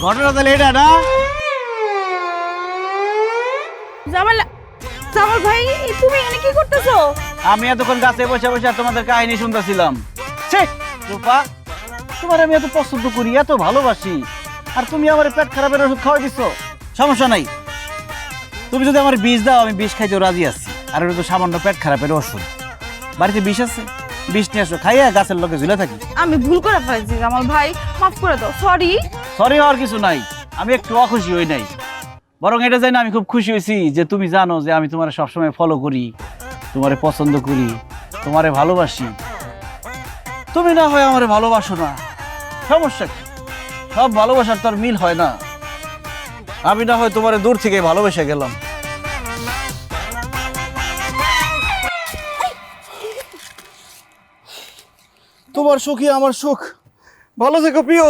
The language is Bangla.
ঘটনা তাহলে এটা না? জামাল জামাল ভাই তুমি এখানে কি করতেছো? আমি এতক্ষণ গাছে বসে বসে তোমাদের কাহিনী শুনতেছিলাম। রূপা, তোমার আমি এত পছন্দ করি, এত ভালোবাসি, আর তুমি আমার পেট খারাপের ওষুধ খাওয়াই দিচ্ছ। সমস্যা নাই, তুমি যদি আমার বিষ দাও আমি বিষ খাইতেও রাজি আছি। আর এটা তো সামান্য পেট খারাপের ওষুধ। বাড়িতে বিষ আছে, বিষ নিয়ে আসো, খাইয়া গাছের লোকে ঝুলে থাকি। আমি ভুল করে ফেলেছি জামাল ভাই, মাফ করে দাও। সরি। সরি হওয়ার কিছু নাই, আমি একটু অখুশি হই নাই, বরং এটা জানি আমি খুব খুশি হয়েছি যে তুমি জানো যে আমি তোমার সবসময় ফলো করি, তোমারে পছন্দ করি, তোমারে ভালোবাসি। তুমি না হয় আমারে ভালোবাসো না, সমস্যা কি? সব ভালোবাসার তো আর মিল হয় না। আমি না হয় তোমারে দূর থেকে ভালোবেসে গেলাম। তোমার সুখই আমার সুখ। ভালো থেকো প্রিয়।